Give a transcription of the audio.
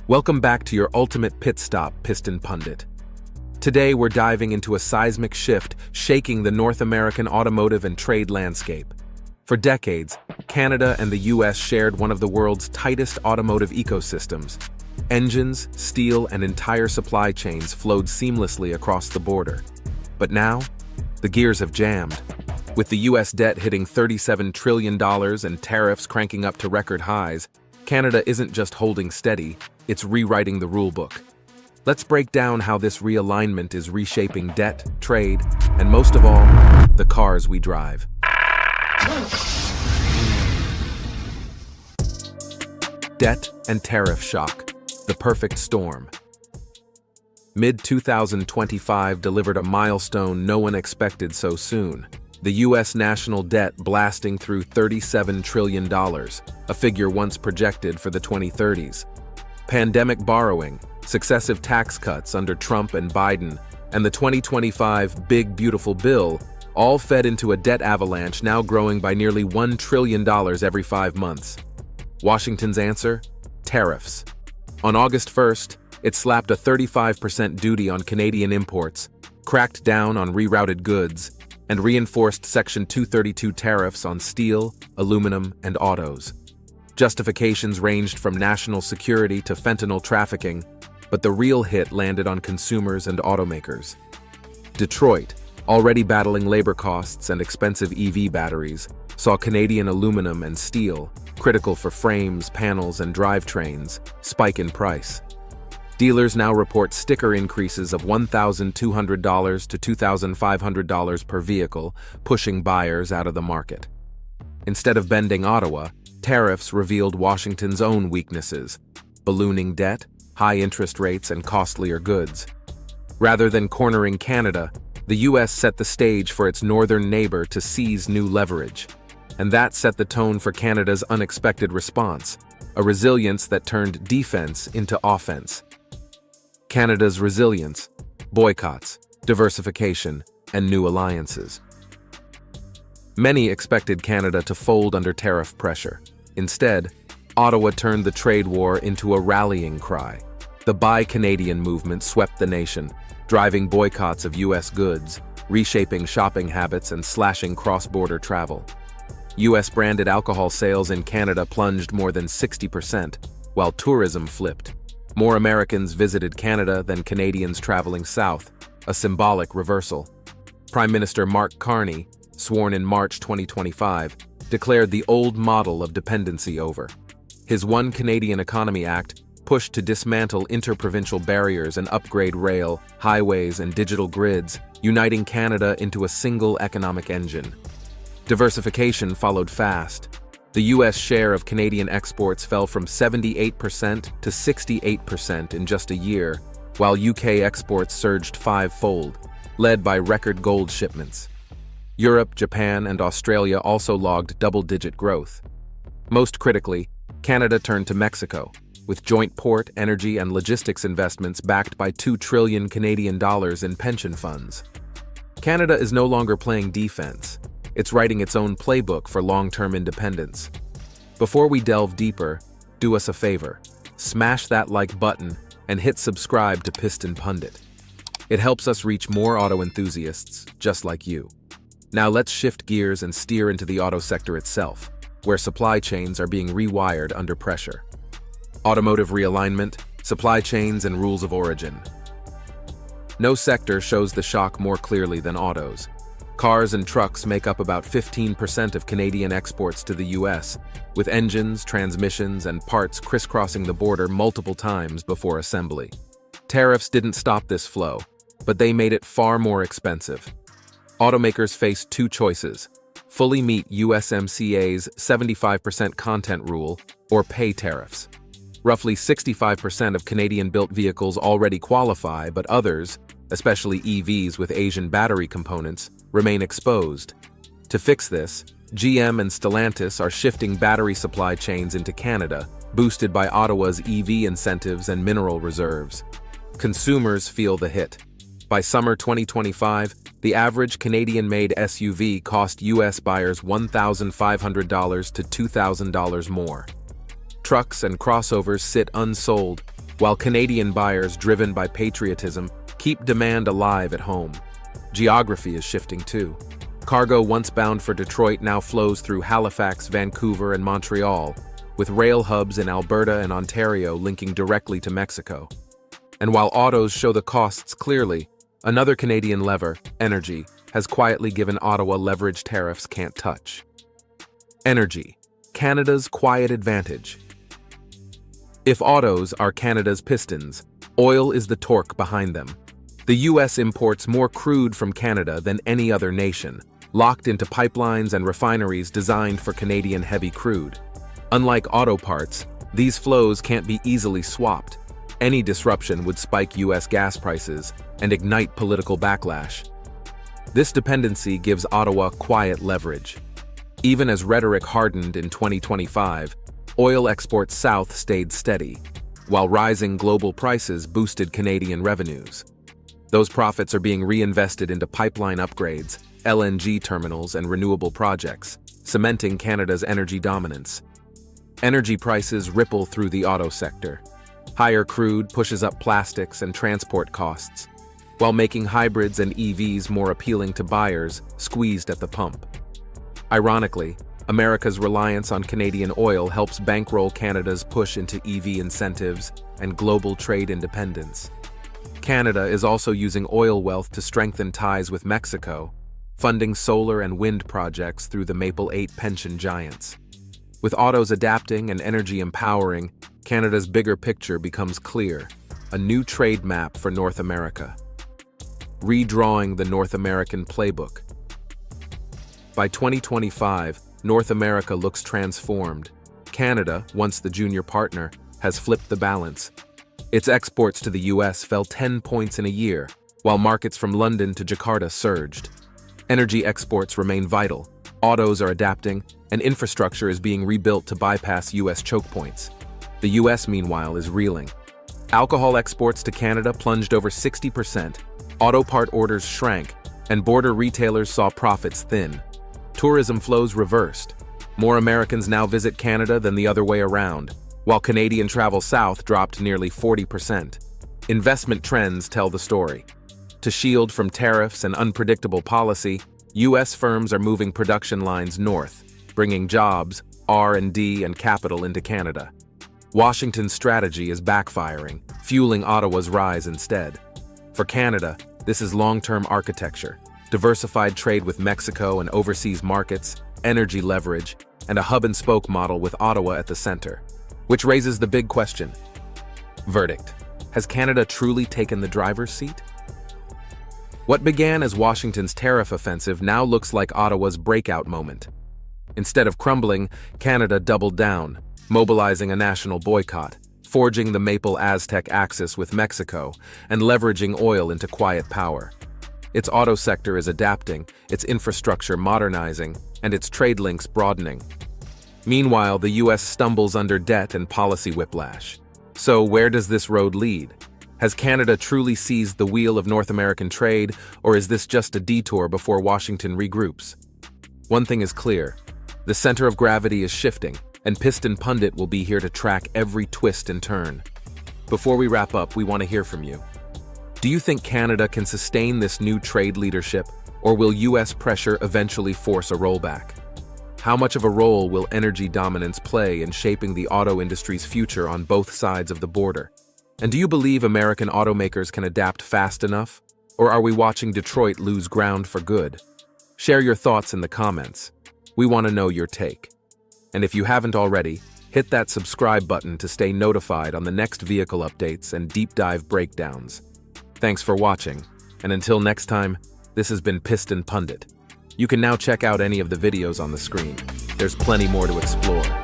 Welcome back to your ultimate pit stop, Piston Pundit. Today we're diving into a seismic shift shaking the North American automotive and trade landscape. For decades, Canada and the US shared one of the world's tightest automotive ecosystems. Engines, steel, and entire supply chains flowed seamlessly across the border. But now, the gears have jammed. With the US debt hitting $37 trillion and tariffs cranking up to record highs, Canada isn't just holding steady, it's rewriting the rulebook. Let's break down how this realignment is reshaping debt, trade, and most of all, the cars we drive. Debt and tariff shock, the perfect storm. Mid-2025 delivered a milestone no one expected so soon. The U.S. national debt blasting through $37 trillion, a figure once projected for the 2030s. Pandemic borrowing, successive tax cuts under Trump and Biden, and the 2025 Big Beautiful Bill all fed into a debt avalanche now growing by nearly $1 trillion every 5 months. Washington's answer? Tariffs. On August 1st, it slapped a 35% duty on Canadian imports, cracked down on rerouted goods, and reinforced Section 232 tariffs on steel, aluminum, and autos. Justifications ranged from national security to fentanyl trafficking, but the real hit landed on consumers and automakers. Detroit, already battling labor costs and expensive EV batteries, saw Canadian aluminum and steel, critical for frames, panels, and drivetrains, spike in price. Dealers now report sticker increases of $1,200 to $2,500 per vehicle, pushing buyers out of the market. Instead of bending Ottawa, tariffs revealed Washington's own weaknesses: ballooning debt, high interest rates, and costlier goods. Rather than cornering Canada, the U.S. set the stage for its northern neighbor to seize new leverage. And that set the tone for Canada's unexpected response, a resilience that turned defense into offense. Canada's resilience: boycotts, diversification, and new alliances. Many expected Canada to fold under tariff pressure. Instead, Ottawa turned the trade war into a rallying cry. The Buy Canadian movement swept the nation, driving boycotts of U.S. goods, reshaping shopping habits, and slashing cross-border travel. U.S.-branded alcohol sales in Canada plunged more than 60%, while tourism flipped. More Americans visited Canada than Canadians traveling south, a symbolic reversal. Prime Minister Mark Carney, sworn in March 2025, declared the old model of dependency over. His One Canadian Economy Act pushed to dismantle interprovincial barriers and upgrade rail, highways, and digital grids, uniting Canada into a single economic engine. Diversification followed fast. The U.S. share of Canadian exports fell from 78% to 68% in just a year, while UK exports surged fivefold, led by record gold shipments. Europe, Japan, and Australia also logged double-digit growth. Most critically, Canada turned to Mexico, with joint port, energy, and logistics investments backed by $2 trillion Canadian dollars in pension funds. Canada is no longer playing defense. It's writing its own playbook for long-term independence. Before we delve deeper, do us a favor. Smash that like button and hit subscribe to Piston Pundit. It helps us reach more auto enthusiasts just like you. Now let's shift gears and steer into the auto sector itself, where supply chains are being rewired under pressure. Automotive realignment, supply chains, and rules of origin. No sector shows the shock more clearly than autos. Cars and trucks make up about 15% of Canadian exports to the U.S., with engines, transmissions, and parts crisscrossing the border multiple times before assembly. Tariffs didn't stop this flow, but they made it far more expensive. Automakers faced two choices: fully meet USMCA's 75% content rule, or pay tariffs. Roughly 65% of Canadian-built vehicles already qualify, but others, especially EVs with Asian battery components, remain exposed. To fix this, GM and Stellantis are shifting battery supply chains into Canada, boosted by Ottawa's EV incentives and mineral reserves. Consumers feel the hit. By summer 2025, the average Canadian-made SUV cost U.S. buyers $1,500 to $2,000 more. Trucks and crossovers sit unsold, while Canadian buyers driven by patriotism keep demand alive at home. Geography is shifting too. Cargo once bound for Detroit now flows through Halifax, Vancouver, and Montreal, with rail hubs in Alberta and Ontario linking directly to Mexico. And while autos show the costs clearly, another Canadian lever, energy, has quietly given Ottawa leverage tariffs can't touch. Energy, Canada's quiet advantage. If autos are Canada's pistons, oil is the torque behind them. The U.S. imports more crude from Canada than any other nation, locked into pipelines and refineries designed for Canadian heavy crude. Unlike auto parts, these flows can't be easily swapped. Any disruption would spike U.S. gas prices and ignite political backlash. This dependency gives Ottawa quiet leverage. Even as rhetoric hardened in 2025, oil exports south stayed steady, while rising global prices boosted Canadian revenues. Those profits are being reinvested into pipeline upgrades, LNG terminals, and renewable projects, cementing Canada's energy dominance. Energy prices ripple through the auto sector. Higher crude pushes up plastics and transport costs, while making hybrids and EVs more appealing to buyers squeezed at the pump. Ironically, America's reliance on Canadian oil helps bankroll Canada's push into EV incentives and global trade independence. Canada is also using oil wealth to strengthen ties with Mexico, funding solar and wind projects through the Maple 8 pension giants. With autos adapting and energy empowering, Canada's bigger picture becomes clear, a new trade map for North America. Redrawing the North American Playbook. By 2025, North America looks transformed. Canada, once the junior partner, has flipped the balance. Its exports to the U.S. fell 10 points in a year, while markets from London to Jakarta surged. Energy exports remain vital, autos are adapting, and infrastructure is being rebuilt to bypass U.S. choke points. The U.S., meanwhile, is reeling. Alcohol exports to Canada plunged over 60%, auto part orders shrank, and border retailers saw profits thin. Tourism flows reversed. More Americans now visit Canada than the other way around, while Canadian travel south dropped nearly 40%. Investment trends tell the story. To shield from tariffs and unpredictable policy, U.S. firms are moving production lines north, bringing jobs, R&D, and capital into Canada. Washington's strategy is backfiring, fueling Ottawa's rise instead. For Canada, this is long-term architecture, diversified trade with Mexico and overseas markets, energy leverage, and a hub-and-spoke model with Ottawa at the center. Which raises the big question. Verdict: has Canada truly taken the driver's seat? What began as Washington's tariff offensive now looks like Ottawa's breakout moment. Instead of crumbling, Canada doubled down, mobilizing a national boycott, forging the Maple Aztec axis with Mexico, and leveraging oil into quiet power. Its auto sector is adapting, its infrastructure modernizing, and its trade links broadening. Meanwhile, the U.S. stumbles under debt and policy whiplash. So where does this road lead? Has Canada truly seized the wheel of North American trade, or is this just a detour before Washington regroups? One thing is clear: the center of gravity is shifting, and Piston Pundit will be here to track every twist and turn. Before we wrap up, we want to hear from you. Do you think Canada can sustain this new trade leadership, or will U.S. pressure eventually force a rollback? How much of a role will energy dominance play in shaping the auto industry's future on both sides of the border? And do you believe American automakers can adapt fast enough? Or are we watching Detroit lose ground for good? Share your thoughts in the comments. We want to know your take. And if you haven't already, hit that subscribe button to stay notified on the next vehicle updates and deep dive breakdowns. Thanks for watching, and until next time, this has been Piston Pundit. You can now check out any of the videos on the screen. There's plenty more to explore.